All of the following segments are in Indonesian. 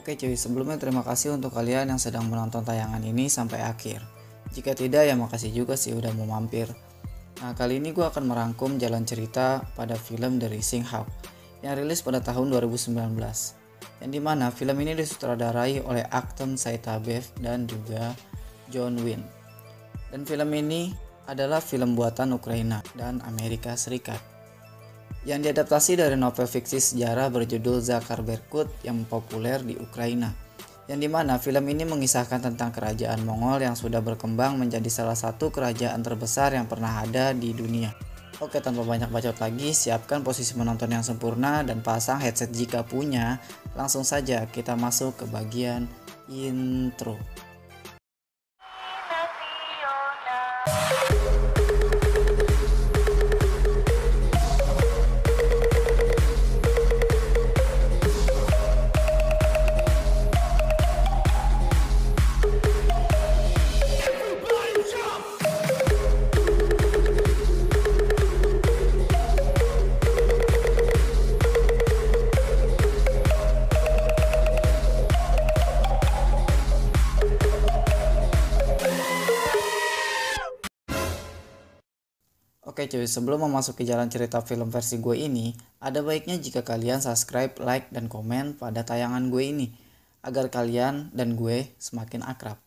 Oke cuy, sebelumnya terima kasih untuk kalian yang sedang menonton tayangan ini sampai akhir. Jika tidak ya makasih juga sih udah mau mampir. Nah kali ini gue akan merangkum jalan cerita pada film The Rising Hawk yang rilis pada tahun 2019. Yang dimana film ini disutradarai oleh Akton Saitabev dan juga John Wynn. Dan film ini adalah film buatan Ukraina dan Amerika Serikat, yang diadaptasi dari novel fiksi sejarah berjudul Zakhar Berkut yang populer di Ukraina, yang dimana film ini mengisahkan tentang kerajaan Mongol yang sudah berkembang menjadi salah satu kerajaan terbesar yang pernah ada di dunia. Oke, tanpa banyak bacot lagi, siapkan posisi menonton yang sempurna dan pasang headset jika punya. Langsung saja kita masuk ke bagian intro. Oke cuy, sebelum memasuki jalan cerita film versi gue ini, ada baiknya jika kalian subscribe, like, dan komen pada tayangan gue ini, agar kalian dan gue semakin akrab.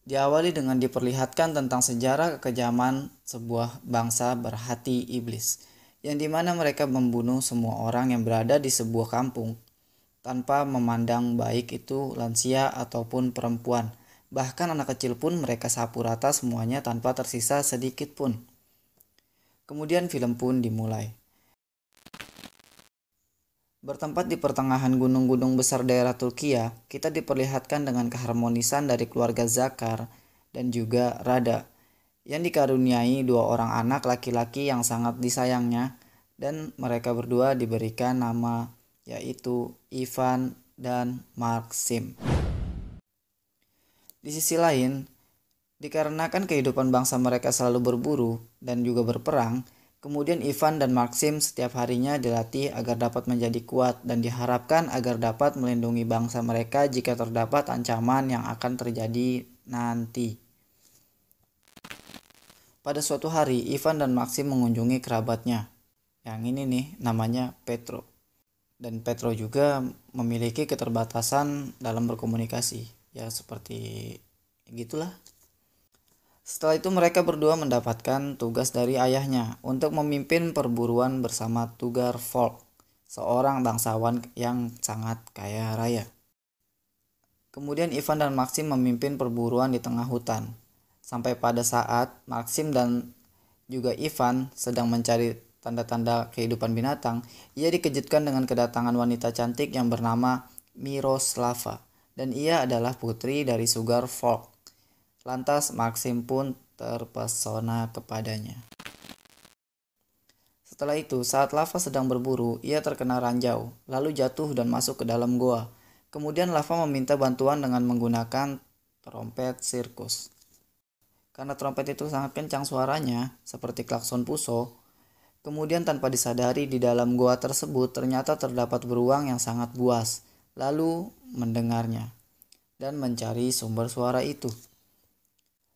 Diawali dengan diperlihatkan tentang sejarah kekejaman sebuah bangsa berhati iblis, yang dimana mereka membunuh semua orang yang berada di sebuah kampung, tanpa memandang baik itu lansia ataupun perempuan. Bahkan anak kecil pun mereka sapu rata semuanya tanpa tersisa sedikit pun. Kemudian film pun dimulai. Bertempat di pertengahan gunung-gunung besar daerah Turkiya, kita diperlihatkan dengan keharmonisan dari keluarga Zakhar dan juga Rada, yang dikaruniai dua orang anak laki-laki yang sangat disayangnya, dan mereka berdua diberikan nama yaitu Ivan dan Maxim. Di sisi lain, dikarenakan kehidupan bangsa mereka selalu berburu dan juga berperang, kemudian Ivan dan Maxim setiap harinya dilatih agar dapat menjadi kuat dan diharapkan agar dapat melindungi bangsa mereka jika terdapat ancaman yang akan terjadi nanti. Pada suatu hari, Ivan dan Maxim mengunjungi kerabatnya. Yang ini nih namanya Petro. Dan Petro juga memiliki keterbatasan dalam berkomunikasi. Ya seperti gitulah. Setelah itu mereka berdua mendapatkan tugas dari ayahnya untuk memimpin perburuan bersama Tugar Folk, seorang bangsawan yang sangat kaya raya. Kemudian Ivan dan Maxim memimpin perburuan di tengah hutan. Sampai pada saat Maxim dan juga Ivan sedang mencari tanda-tanda kehidupan binatang, ia dikejutkan dengan kedatangan wanita cantik yang bernama Miroslava. Dan ia adalah putri dari Sugar Folk. Lantas Maxim pun terpesona kepadanya. Setelah itu, saat Lava sedang berburu, ia terkena ranjau, lalu jatuh dan masuk ke dalam goa. Kemudian Lava meminta bantuan dengan menggunakan trompet sirkus. Karena trompet itu sangat kencang suaranya, seperti klakson puso, kemudian tanpa disadari di dalam goa tersebut ternyata terdapat beruang yang sangat buas, lalu mendengarnya dan mencari sumber suara itu.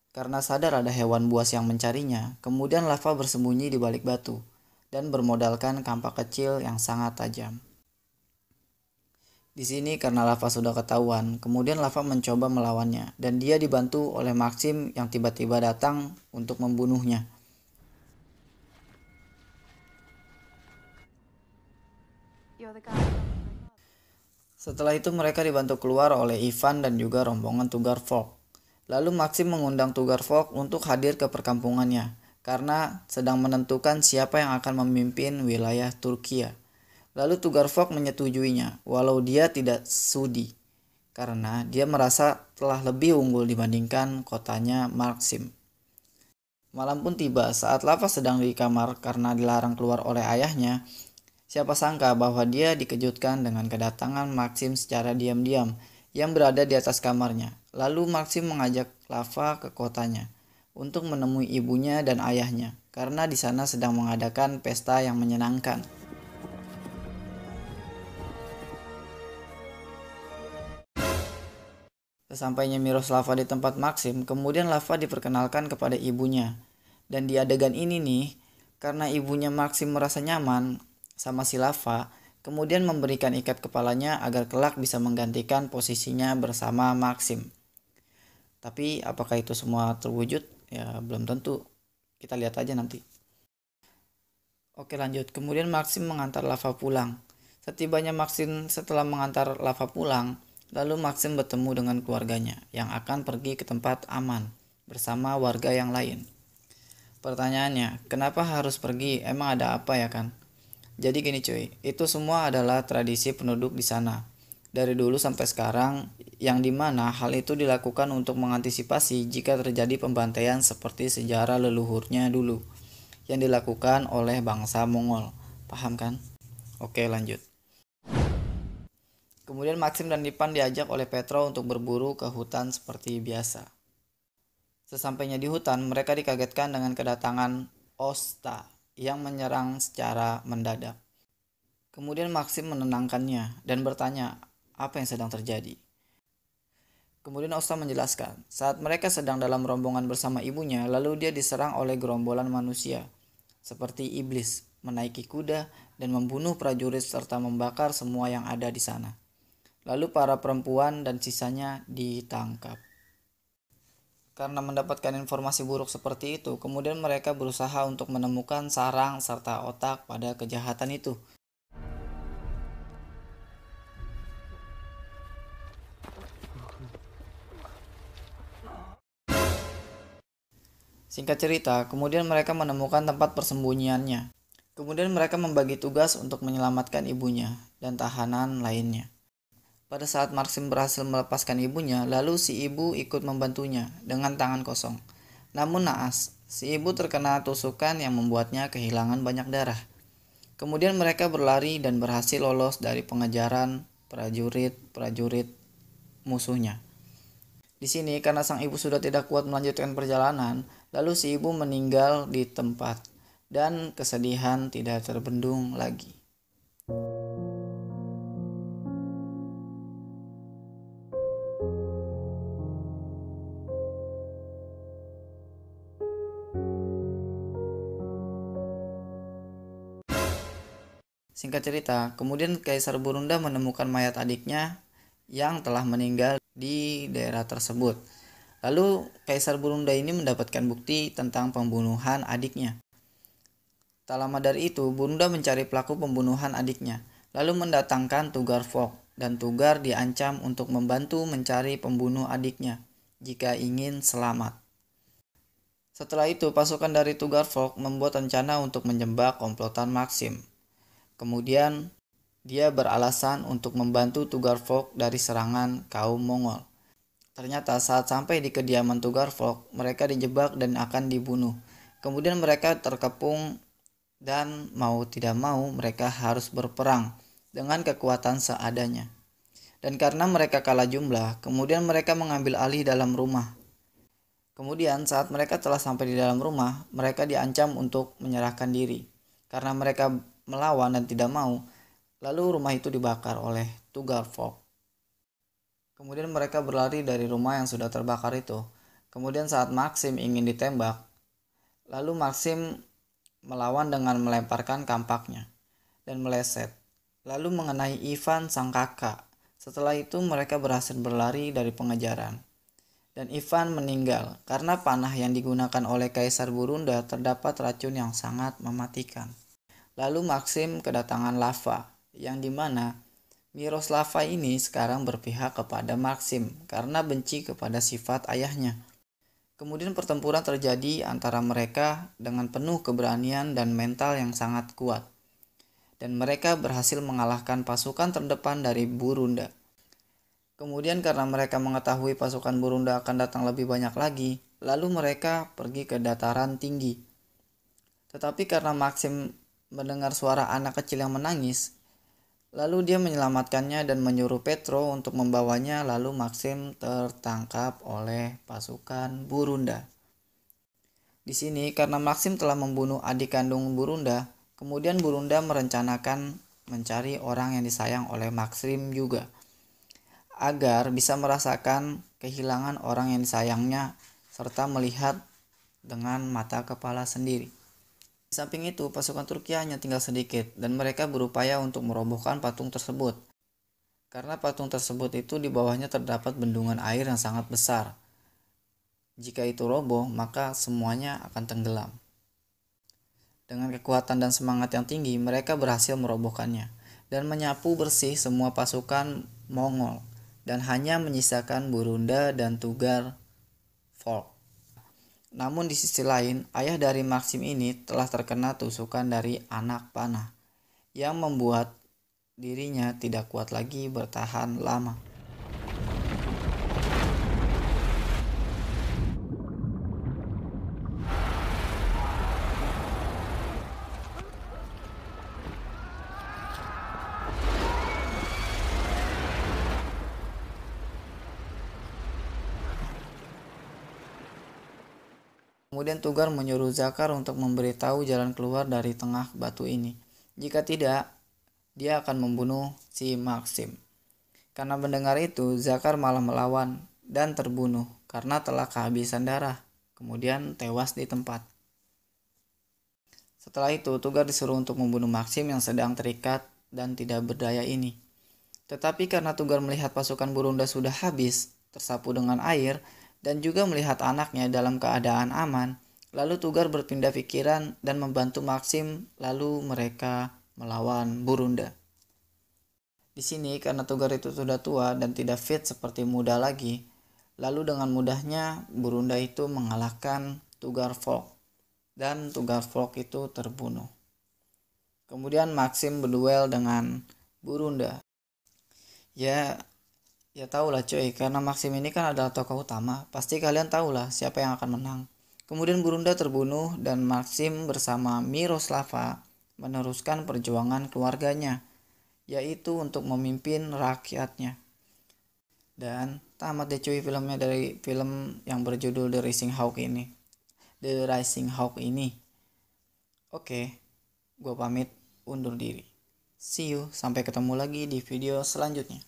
Karena sadar ada hewan buas yang mencarinya, kemudian Lava bersembunyi di balik batu dan bermodalkan kampak kecil yang sangat tajam. Di sini karena Lava sudah ketahuan, kemudian Lava mencoba melawannya dan dia dibantu oleh Maxim yang tiba-tiba datang untuk membunuhnya. Setelah itu mereka dibantu keluar oleh Ivan dan juga rombongan Tugar Folk. Lalu Maxim mengundang Tugar Folk untuk hadir ke perkampungannya karena sedang menentukan siapa yang akan memimpin wilayah Turkiya. Lalu Tugar Folk menyetujuinya walau dia tidak sudi karena dia merasa telah lebih unggul dibandingkan kotanya Maxim. Malam pun tiba saat Lava sedang di kamar karena dilarang keluar oleh ayahnya. Siapa sangka bahwa dia dikejutkan dengan kedatangan Maxim secara diam-diam yang berada di atas kamarnya. Lalu Maxim mengajak Lava ke kotanya untuk menemui ibunya dan ayahnya karena di sana sedang mengadakan pesta yang menyenangkan. Sesampainya Miroslava di tempat Maxim, kemudian Lava diperkenalkan kepada ibunya. Dan di adegan ini nih, karena ibunya Maxim merasa nyaman sama si Lava, kemudian memberikan ikat kepalanya agar kelak bisa menggantikan posisinya bersama Maxim. Tapi apakah itu semua terwujud? Ya belum tentu. Kita lihat aja nanti. Oke lanjut. Kemudian Maxim mengantar Lava pulang. Setibanya Maxim setelah mengantar Lava pulang, lalu Maxim bertemu dengan keluarganya yang akan pergi ke tempat aman bersama warga yang lain. Pertanyaannya, kenapa harus pergi? Emang ada apa ya kan? Jadi gini cuy, itu semua adalah tradisi penduduk di sana. Dari dulu sampai sekarang, yang dimana hal itu dilakukan untuk mengantisipasi jika terjadi pembantaian seperti sejarah leluhurnya dulu yang dilakukan oleh bangsa Mongol. Paham kan? Oke lanjut. Kemudian Maxim dan Ivan diajak oleh Petro untuk berburu ke hutan seperti biasa. Sesampainya di hutan, mereka dikagetkan dengan kedatangan Osta yang menyerang secara mendadak. Kemudian Maxim menenangkannya dan bertanya apa yang sedang terjadi. Kemudian Osta menjelaskan, saat mereka sedang dalam rombongan bersama ibunya, lalu dia diserang oleh gerombolan manusia, seperti iblis, menaiki kuda dan membunuh prajurit serta membakar semua yang ada di sana. Lalu para perempuan dan sisanya ditangkap. Karena mendapatkan informasi buruk seperti itu, kemudian mereka berusaha untuk menemukan sarang serta otak pada kejahatan itu. Singkat cerita, kemudian mereka menemukan tempat persembunyiannya. Kemudian mereka membagi tugas untuk menyelamatkan ibunya dan tahanan lainnya. Pada saat Maxim berhasil melepaskan ibunya, lalu si ibu ikut membantunya dengan tangan kosong. Namun naas, si ibu terkena tusukan yang membuatnya kehilangan banyak darah. Kemudian mereka berlari dan berhasil lolos dari pengejaran prajurit musuhnya. Di sini karena sang ibu sudah tidak kuat melanjutkan perjalanan, lalu si ibu meninggal di tempat dan kesedihan tidak terbendung lagi. Singkat cerita, kemudian Kaisar Burunda menemukan mayat adiknya yang telah meninggal di daerah tersebut. Lalu Kaisar Burunda ini mendapatkan bukti tentang pembunuhan adiknya. Tak lama dari itu, Burunda mencari pelaku pembunuhan adiknya, lalu mendatangkan Tugar Fok, dan Tugar diancam untuk membantu mencari pembunuh adiknya jika ingin selamat. Setelah itu, pasukan dari Tugar Fok membuat rencana untuk menjebak komplotan Maxim. Kemudian, dia beralasan untuk membantu Tugar Fok dari serangan kaum Mongol. Ternyata saat sampai di kediaman Tugar Fok, mereka dijebak dan akan dibunuh. Kemudian mereka terkepung dan mau tidak mau mereka harus berperang dengan kekuatan seadanya. Dan karena mereka kalah jumlah, kemudian mereka mengambil alih dalam rumah. Kemudian saat mereka telah sampai di dalam rumah, mereka diancam untuk menyerahkan diri. Karena mereka melawan dan tidak mau, lalu rumah itu dibakar oleh Tugar Fok. Kemudian mereka berlari dari rumah yang sudah terbakar itu. Kemudian saat Maxim ingin ditembak, lalu Maxim melawan dengan melemparkan kampaknya dan meleset, lalu mengenai Ivan sang kakak. Setelah itu mereka berhasil berlari dari pengejaran. Dan Ivan meninggal karena panah yang digunakan oleh Kaisar Burunda terdapat racun yang sangat mematikan. Lalu Maxim kedatangan Lava, yang dimana Miroslava ini sekarang berpihak kepada Maxim karena benci kepada sifat ayahnya. Kemudian pertempuran terjadi antara mereka dengan penuh keberanian dan mental yang sangat kuat. Dan mereka berhasil mengalahkan pasukan terdepan dari Burunda. Kemudian karena mereka mengetahui pasukan Burunda akan datang lebih banyak lagi, lalu mereka pergi ke dataran tinggi. Tetapi karena Maxim mendengar suara anak kecil yang menangis, lalu dia menyelamatkannya dan menyuruh Petro untuk membawanya, lalu Maxim tertangkap oleh pasukan Burunda. Di sini karena Maxim telah membunuh adik kandung Burunda, kemudian Burunda merencanakan mencari orang yang disayang oleh Maxim juga, agar bisa merasakan kehilangan orang yang disayangnya serta melihat dengan mata kepala sendiri. Di samping itu, pasukan Turki hanya tinggal sedikit dan mereka berupaya untuk merobohkan patung tersebut. Karena patung tersebut itu di bawahnya terdapat bendungan air yang sangat besar. Jika itu roboh, maka semuanya akan tenggelam. Dengan kekuatan dan semangat yang tinggi, mereka berhasil merobohkannya dan menyapu bersih semua pasukan Mongol dan hanya menyisakan Burunda dan Tugar Folk. Namun di sisi lain, ayah dari Maxim ini telah terkena tusukan dari anak panah yang membuat dirinya tidak kuat lagi bertahan lama. Kemudian Tugar menyuruh Zakar untuk memberitahu jalan keluar dari tengah batu ini. Jika tidak, dia akan membunuh si Maxim. Karena mendengar itu, Zakar malah melawan dan terbunuh karena telah kehabisan darah, kemudian tewas di tempat. Setelah itu, Tugar disuruh untuk membunuh Maxim yang sedang terikat dan tidak berdaya ini. Tetapi karena Tugar melihat pasukan Burunda sudah habis, tersapu dengan air, dan juga melihat anaknya dalam keadaan aman, lalu Tugar berpindah pikiran dan membantu Maxim, lalu mereka melawan Burunda. Di sini karena Tugar itu sudah tua dan tidak fit seperti muda lagi, lalu dengan mudahnya Burunda itu mengalahkan Tugar Folk dan Tugar Folk itu terbunuh. Kemudian Maxim berduel dengan Burunda. Ya tahulah cuy, karena Maxim ini kan adalah tokoh utama, pasti kalian tahulah siapa yang akan menang. Kemudian Burunda terbunuh dan Maxim bersama Miroslava meneruskan perjuangan keluarganya, yaitu untuk memimpin rakyatnya. Dan tamat deh cuy filmnya dari film yang berjudul The Rising Hawk ini. Oke, gue pamit undur diri. See you, sampai ketemu lagi di video selanjutnya.